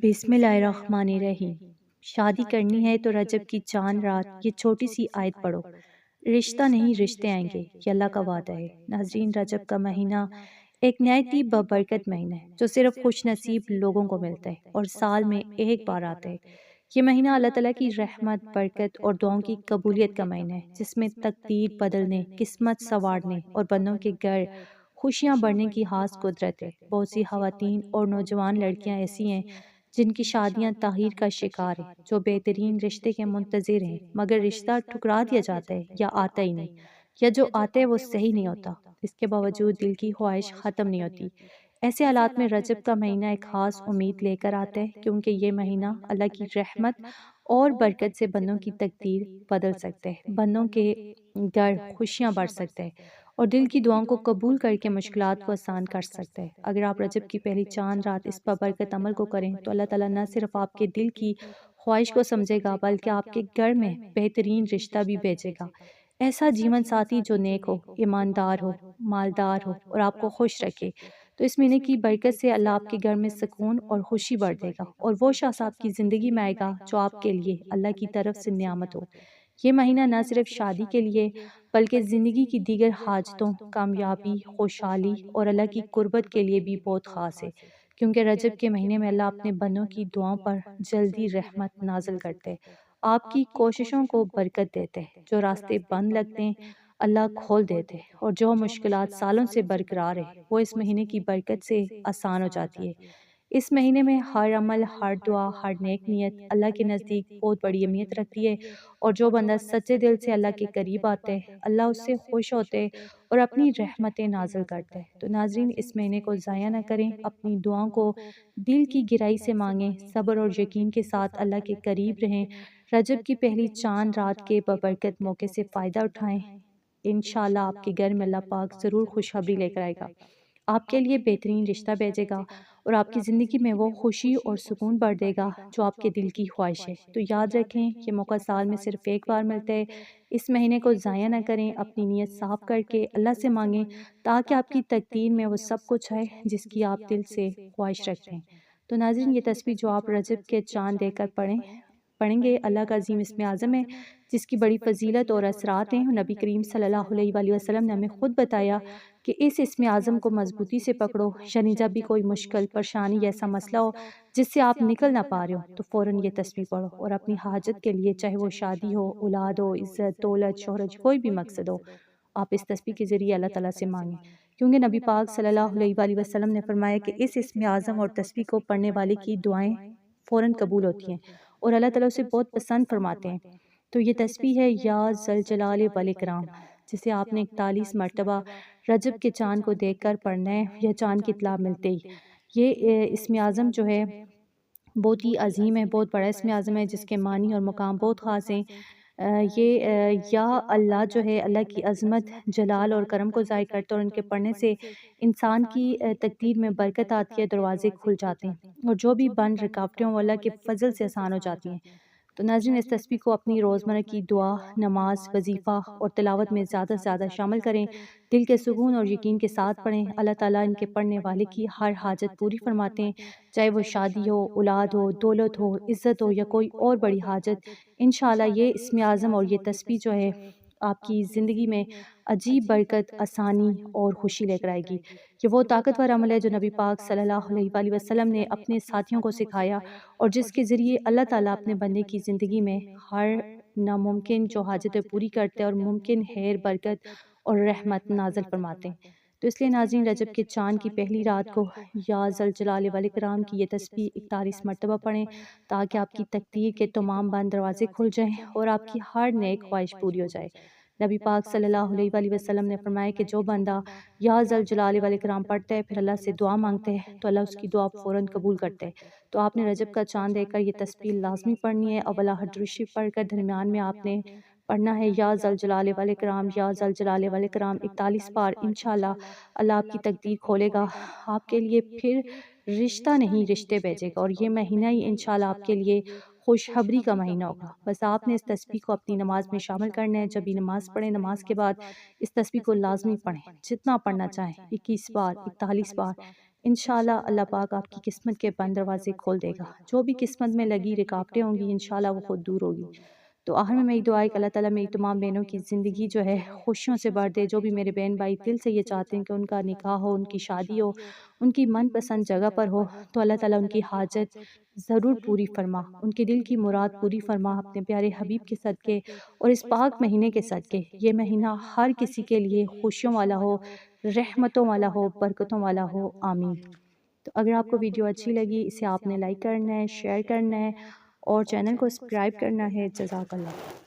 بسم اللہ الرحمن الرحیم۔ شادی کرنی ہے تو رجب کی چاند رات یہ چھوٹی سی آیت پڑھو، رشتہ نہیں رشتے آئیں گے، یہ اللہ کا وعدہ ہے۔ ناظرین، رجب کا مہینہ ایک نہایت ہی بابرکت مہینہ ہے جو صرف خوش نصیب لوگوں کو ملتا ہے اور سال میں ایک بار آتا ہے۔ یہ مہینہ اللہ تعالیٰ کی رحمت، برکت اور دعاؤں کی قبولیت کا مہینہ ہے، جس میں تقدیر بدلنے، قسمت سنوارنے اور بندوں کے گھر خوشیاں بڑھنے کی خاص قدرت ہے۔ بہت سی خواتین اور نوجوان لڑکیاں ایسی ہیں جن کی شادیاں تاخیر کا شکار ہیں، جو بہترین رشتے کے منتظر ہیں، مگر رشتہ ٹھکرا دیا جاتا ہے یا آتا ہی نہیں، یا جو آتا ہے وہ صحیح نہیں ہوتا۔ اس کے باوجود دل کی خواہش ختم نہیں ہوتی۔ ایسے حالات میں رجب کا مہینہ ایک خاص امید لے کر آتا ہے، کیونکہ یہ مہینہ اللہ کی رحمت اور برکت سے بندوں کی تقدیر بدل سکتا ہے، بندوں کے گھر خوشیاں بڑھ سکتا ہے اور دل کی دعاؤں کو قبول کر کے مشکلات کو آسان کر سکتا ہے۔ اگر آپ رجب کی پہلی چاند رات اس بابرکت عمل کو کریں تو اللہ تعالیٰ نہ صرف آپ کے دل کی خواہش کو سمجھے گا بلکہ آپ کے گھر میں بہترین رشتہ بھی بھیجے گا، ایسا جیون ساتھی جو نیک ہو، ایماندار ہو، مالدار ہو اور آپ کو خوش رکھے۔ تو اس مہینے کی برکت سے اللہ آپ کے گھر میں سکون اور خوشی بڑھ دے گا اور وہ شخص آپ کی زندگی میں آئے گا جو آپ کے لیے اللہ کی طرف سے نعمت ہو۔ یہ مہینہ نہ صرف شادی کے لیے بلکہ زندگی کی دیگر حاجتوں، کامیابی، خوشحالی اور اللہ کی قربت کے لیے بھی بہت خاص ہے، کیونکہ رجب کے مہینے میں اللہ اپنے بندوں کی دعاؤں پر جلدی رحمت نازل کرتے، آپ کی کوششوں کو برکت دیتے، جو راستے بند لگتے ہیں اللہ کھول دیتے اور جو مشکلات سالوں سے برقرار ہے وہ اس مہینے کی برکت سے آسان ہو جاتی ہے۔ اس مہینے میں ہر عمل، ہر دعا، ہر نیک نیت اللہ کے نزدیک بہت بڑی اہمیت رکھتی ہے، اور جو بندہ سچے دل سے اللہ کے قریب آتے اللہ اس سے خوش ہوتے اور اپنی رحمتیں نازل کرتے۔ تو ناظرین، اس مہینے کو ضائع نہ کریں، اپنی دعاؤں کو دل کی گہرائی سے مانگیں، صبر اور یقین کے ساتھ اللہ کے قریب رہیں، رجب کی پہلی چاند رات کے بابرکت موقع سے فائدہ اٹھائیں۔ انشاءاللہ آپ کے گھر میں اللہ پاک ضرور خوشخبری لے کر آئے گا، آپ کے لیے بہترین رشتہ بھیجے گا اور آپ کی زندگی میں وہ خوشی اور سکون بڑھ دے گا جو آپ کے دل کی خواہش ہے۔ تو یاد رکھیں، یہ موقع سال میں صرف ایک بار ملتا ہے، اس مہینے کو ضائع نہ کریں، اپنی نیت صاف کر کے اللہ سے مانگیں تاکہ آپ کی تقدیر میں وہ سب کچھ ہے جس کی آپ دل سے خواہش رکھتے ہیں۔ تو ناظرین، یہ تسبیح جو آپ رجب کے چاند دے کر پڑھیں گے، اللہ کا عظیم اسم اعظم ہے جس کی بڑی فضیلت اور اثرات ہیں۔ نبی کریم صلی اللہ علیہ وآلہ وسلم نے ہمیں خود بتایا کہ اس اسم اعظم کو مضبوطی سے پکڑو، یعنی جب بھی کوئی مشکل، پریشانی یا ایسا مسئلہ ہو جس سے آپ نکل نہ پا رہے ہو تو فوراً یہ تسبیح پڑھو اور اپنی حاجت کے لیے، چاہے وہ شادی ہو، اولاد ہو، عزت، دولت، شہرت، کوئی بھی مقصد ہو، آپ اس تسبیح کے ذریعے اللہ تعالیٰ سے مانگیں، کیونکہ نبی پاک صلی اللہ علیہ وآلہ وسلم نے فرمایا کہ اس اسم اعظم اور تسبیح کو پڑھنے والے کی دعائیں فوراً قبول ہوتی ہیں اور اللہ تعالیٰ اسے بہت پسند فرماتے ہیں۔ تو یہ تسبیح ہے یا ذوالجلال والاکرام، جسے آپ نے 41 مرتبہ رجب کے چاند کو دیکھ کر پڑھنا ہے یا چاند کی اطلاع ملتے ہی۔ یہ اسم اعظم جو ہے بہت ہی عظیم ہے، بہت بڑا اسم اعظم ہے جس کے معنی اور مقام بہت خاص ہیں۔ یہ یا اللہ جو ہے اللہ کی عظمت، جلال اور کرم کو ظاہر کرتا ہے اور ان کے پڑھنے سے انسان کی تقدیر میں برکت آتی ہے، دروازے کھل جاتے ہیں اور جو بھی بند رکاوٹیں وہ اللہ کے فضل سے آسان ہو جاتی ہیں۔ تو ناظرین، اس تسبیح کو اپنی روزمرہ کی دعا، نماز، وظیفہ اور تلاوت میں زیادہ سے زیادہ شامل کریں، دل کے سکون اور یقین کے ساتھ پڑھیں۔ اللہ تعالیٰ ان کے پڑھنے والے کی ہر حاجت پوری فرماتے ہیں، چاہے وہ شادی ہو، اولاد ہو، دولت ہو، عزت ہو یا کوئی اور بڑی حاجت۔ انشاءاللہ یہ اسم اعظم اور یہ تسبیح جو ہے آپ کی زندگی میں عجیب برکت، آسانی اور خوشی لے کر آئے گی۔ یہ وہ طاقتور عمل ہے جو نبی پاک صلی اللہ علیہ وآلہ وسلم نے اپنے ساتھیوں کو سکھایا اور جس کے ذریعے اللہ تعالیٰ اپنے بندے کی زندگی میں ہر ناممکن جو حاجتیں پوری کرتے اور ممکن خیر، برکت اور رحمت نازل فرماتے ہیں۔ تو اس لیے ناظرین، رجب کے چاند کی پہلی رات کو یا ذوالجلال والاکرام کی یہ تسبیح 41 مرتبہ پڑھیں تاکہ آپ کی تقدیر کے تمام بند دروازے کھل جائیں اور آپ کی ہر نیک خواہش پوری ہو جائے۔ نبی پاک صلی اللہ علیہ وآلہ وسلم نے فرمایا کہ جو بندہ یا ذوالجلال والاکرام پڑھتا ہے، پھر اللہ سے دعا مانگتے ہے تو اللہ اس کی دعا فوراً قبول کرتے ہے۔ تو آپ نے رجب کا چاند دیکھ کر یہ تسبیح لازمی پڑھنی ہے۔ اولا درود شریف پڑھ کر درمیان میں آپ نے پڑھنا ہے یا ذوالجلال والاکرام، یا ذوالجلال والاکرام 41 بار۔ انشاءاللہ اللہ آپ کی تقدیر کھولے گا، آپ کے لیے پھر رشتہ نہیں رشتے بھیجے گا اور یہ مہینہ ہی انشاءاللہ آپ کے لیے خوشخبری کا مہینہ ہوگا۔ بس آپ نے اس تسبیح کو اپنی نماز میں شامل کرنا ہے۔ جب بھی نماز پڑھیں، نماز کے بعد اس تسبیح کو لازمی پڑھیں، جتنا پڑھنا چاہیں، 21 بار، 41 بار، انشاءاللہ اللہ پاک آپ کی قسمت کے بند دروازے کھول دے گا، جو بھی قسمت میں لگی رکاوٹیں ہوں گی انشاءاللہ وہ خود دور ہوگی۔ تو آخر میں میری دعا ہے کہ اللہ تعالیٰ میری تمام بہنوں کی زندگی جو ہے خوشیوں سے بھر دے، جو بھی میرے بہن بھائی دل سے یہ چاہتے ہیں کہ ان کا نکاح ہو، ان کی شادی ہو، ان کی من پسند جگہ پر ہو، تو اللہ تعالیٰ ان کی حاجت ضرور پوری فرما، ان کے دل کی مراد پوری فرما اپنے پیارے حبیب کے صدقے اور اس پاک مہینے کے صدقے۔ یہ مہینہ ہر کسی کے لیے خوشیوں والا ہو، رحمتوں والا ہو، برکتوں والا ہو، آمین۔ تو اگر آپ کو ویڈیو اچھی لگی اسے آپ نے لائک کرنا ہے، شیئر کرنا ہے اور چینل کو سبسکرائب کرنا ہے۔ جزاک اللہ۔